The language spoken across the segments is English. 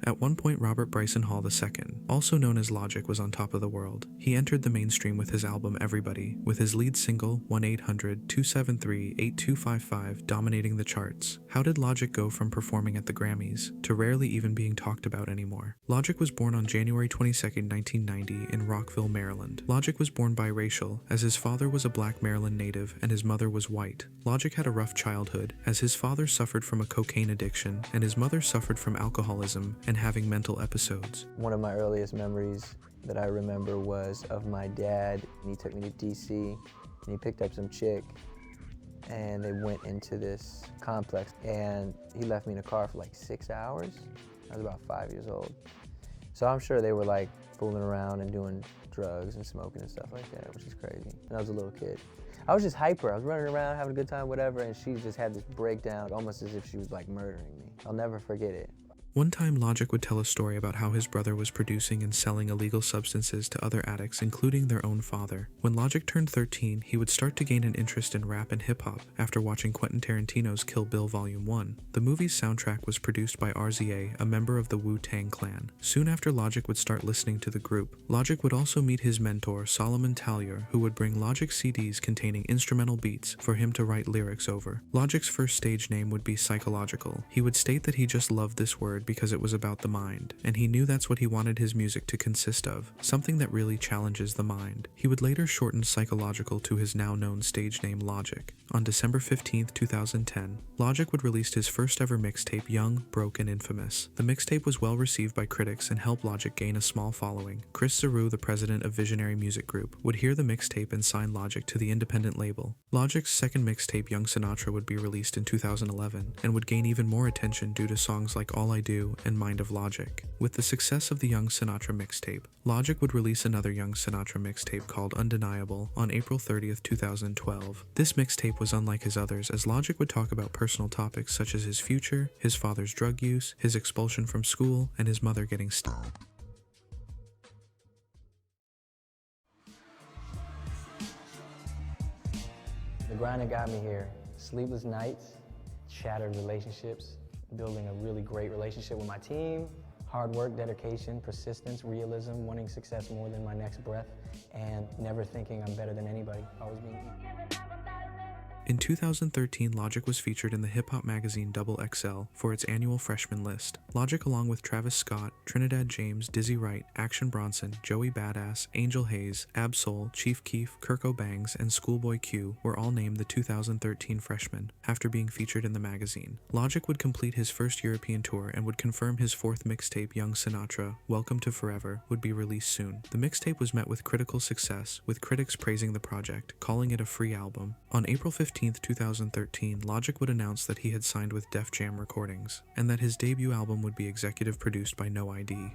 At one point, Robert Bryson Hall II, also known as Logic, was on top of the world. He entered the mainstream with his album Everybody, with his lead single 1-800-273-8255 dominating the charts. How did Logic go from performing at the Grammys to rarely even being talked about anymore? Logic was born on January 22, 1990 in Rockville, Maryland. Logic was born biracial, as his father was a black Maryland native and his mother was white. Logic had a rough childhood, as his father suffered from a cocaine addiction and his mother suffered from alcoholism and having mental episodes. One of my earliest memories that I remember was of my dad. He took me to DC and he picked up some chick and they went into this complex and he left me in a car for like 6 hours. I was about 5 years old. So I'm sure they were like fooling around and doing drugs and smoking and stuff like that, which is crazy. And I was a little kid. I was just hyper. I was running around, having a good time, whatever, and she just had this breakdown, almost as if she was like murdering me. I'll never forget it. One time, Logic would tell a story about how his brother was producing and selling illegal substances to other addicts, including their own father. When Logic turned 13, he would start to gain an interest in rap and hip-hop after watching Quentin Tarantino's Kill Bill Volume 1. The movie's soundtrack was produced by RZA, a member of the Wu-Tang Clan. Soon after Logic would start listening to the group, Logic would also meet his mentor, Solomon Tallier, who would bring Logic CDs containing instrumental beats for him to write lyrics over. Logic's first stage name would be Psychological. He would state that he just loved this word because it was about the mind, and he knew that's what he wanted his music to consist of, something that really challenges the mind. He would later shorten Psychological to his now known stage name Logic. On December 15, 2010, Logic would release his first ever mixtape, Young, Broke, and Infamous. The mixtape was well received by critics and helped Logic gain a small following. Chris Zaru, the president of Visionary Music Group, would hear the mixtape and sign Logic to the independent label. Logic's second mixtape, Young Sinatra, would be released in 2011 and would gain even more attention due to songs like All I Do and Mind of Logic. With the success of the Young Sinatra mixtape, Logic would release another Young Sinatra mixtape called Undeniable on April 30th, 2012. This mixtape was unlike his others, as Logic would talk about personal topics such as his future, his father's drug use, his expulsion from school, and his mother getting stabbed. The grind that got me here, sleepless nights, shattered relationships, building a really great relationship with my team, hard work, dedication, persistence, realism, wanting success more than my next breath, and never thinking I'm better than anybody, always being me. In 2013, Logic was featured in the hip-hop magazine Double XL for its annual freshman list. Logic, along with Travis Scott, Trinidad James, Dizzy Wright, Action Bronson, Joey Badass, Angel Hayes, Ab-Soul, Chief Keef, Kirk O'Bangs, and Schoolboy Q were all named the 2013 freshmen after being featured in the magazine. Logic would complete his first European tour and would confirm his fourth mixtape, Young Sinatra, Welcome to Forever, would be released soon. The mixtape was met with critical success, with critics praising the project, calling it a free album. On April 15, 2013, Logic would announce that he had signed with Def Jam Recordings, and that his debut album would be executive produced by No ID.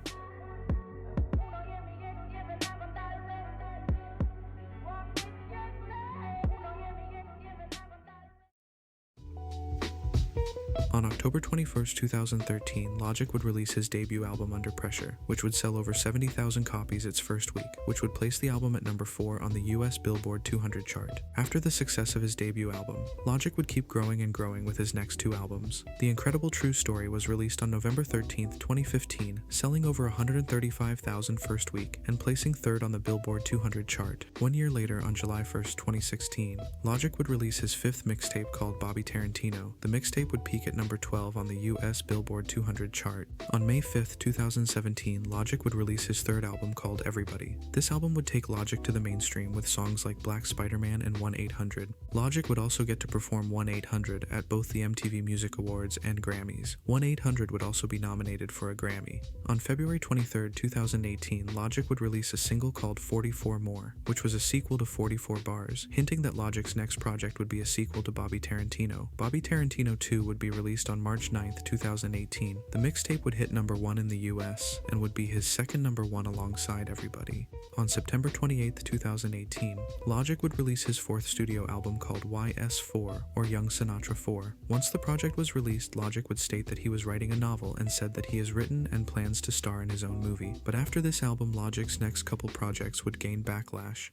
On October 21, 2013, Logic would release his debut album Under Pressure, which would sell over 70,000 copies its first week, which would place the album at number 4 on the US Billboard 200 chart. After the success of his debut album, Logic would keep growing and growing with his next 2 albums. The Incredible True Story was released on November 13, 2015, selling over 135,000 first week and placing 3rd on the Billboard 200 chart. 1 year later, on July 1, 2016, Logic would release his 5th mixtape called Bobby Tarantino. The mixtape would peak at number 12 on the US Billboard 200 chart. On May 5, 2017, Logic would release his 3rd album called Everybody. This album would take Logic to the mainstream with songs like Black Spider-Man and 1-800. Logic would also get to perform 1-800 at both the MTV Music Awards and Grammys. 1-800 would also be nominated for a Grammy. On February 23, 2018, Logic would release a single called 44 More, which was a sequel to 44 Bars, hinting that Logic's next project would be a sequel to Bobby Tarantino. Bobby Tarantino 2 would be released on March 9, 2018. The mixtape would hit number 1 in the US and would be his second number 1 alongside Everybody. On September 28, 2018, Logic would release his 4th studio album called YS4, or Young Sinatra 4. Once the project was released, Logic would state that he was writing a novel and said that he has written and plans to star in his own movie. But after this album, Logic's next couple projects would gain backlash.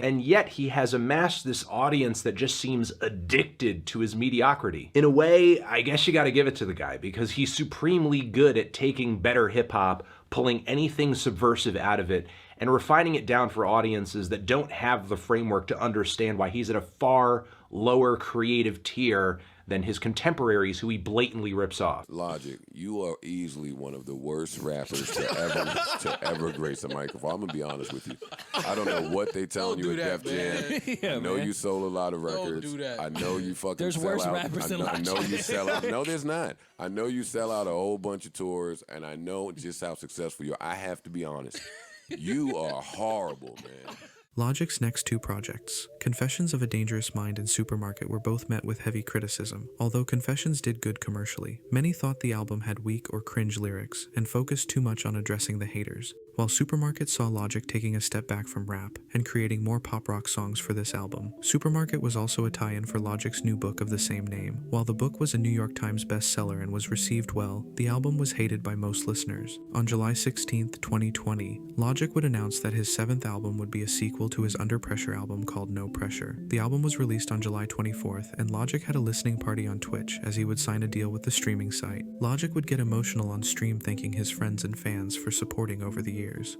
And yet he has amassed this audience that just seems addicted to his mediocrity. In a way, I guess you gotta give it to the guy, because he's supremely good at taking better hip hop, pulling anything subversive out of it, and refining it down for audiences that don't have the framework to understand why he's at a far lower creative tier than his contemporaries who he blatantly rips off. Logic, you are easily one of the worst rappers to ever grace a microphone. I'm gonna be honest with you. I don't know what they telling you at Def Jam. Yeah, I know man. you sold a lot of records. Don't do that. I know you fucking There's sell worse out. rappers than I know Logic. you sell out. No, there's not. I know you sell out a whole bunch of tours, and I know just how successful you are. I have to be honest. You are horrible, man. Logic's next two projects, Confessions of a Dangerous Mind and Supermarket, were both met with heavy criticism. Although Confessions did good commercially, many thought the album had weak or cringe lyrics and focused too much on addressing the haters, while Supermarket saw Logic taking a step back from rap and creating more pop rock songs for this album. Supermarket was also a tie-in for Logic's new book of the same name. While the book was a New York Times bestseller and was received well, the album was hated by most listeners. On July 16, 2020, Logic would announce that his seventh album would be a sequel to his Under Pressure album called No Pressure. The album was released on July 24th, and Logic had a listening party on Twitch as he would sign a deal with the streaming site. Logic would get emotional on stream, thanking his friends and fans for supporting over the years.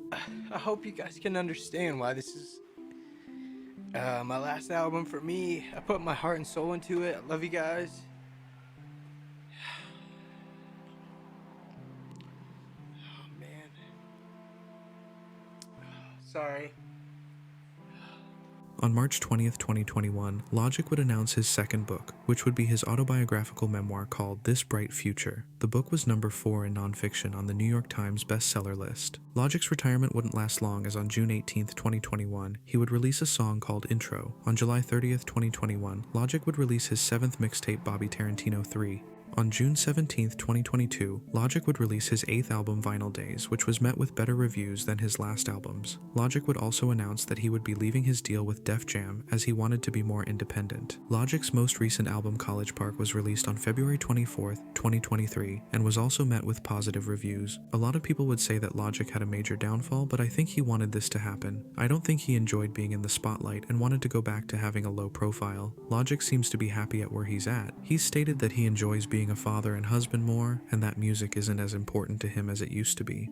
I hope you guys can understand why this is my last album for me. I put my heart and soul into it. I love you guys. Oh, man. Sorry. On March 20th, 2021, Logic would announce his second book, which would be his autobiographical memoir called This Bright Future. The book was number 4 in nonfiction on the New York Times bestseller list. Logic's retirement wouldn't last long, as on June 18th, 2021, he would release a song called Intro. On July 30th, 2021, Logic would release his 7th mixtape, Bobby Tarantino 3. On June 17, 2022, Logic would release his 8th album, Vinyl Days, which was met with better reviews than his last albums. Logic would also announce that he would be leaving his deal with Def Jam as he wanted to be more independent. Logic's most recent album, College Park, was released on February 24, 2023, and was also met with positive reviews. A lot of people would say that Logic had a major downfall, but I think he wanted this to happen. I don't think he enjoyed being in the spotlight and wanted to go back to having a low profile. Logic seems to be happy at where he's at. He's stated that he enjoys being a father and husband more, and that music isn't as important to him as it used to be.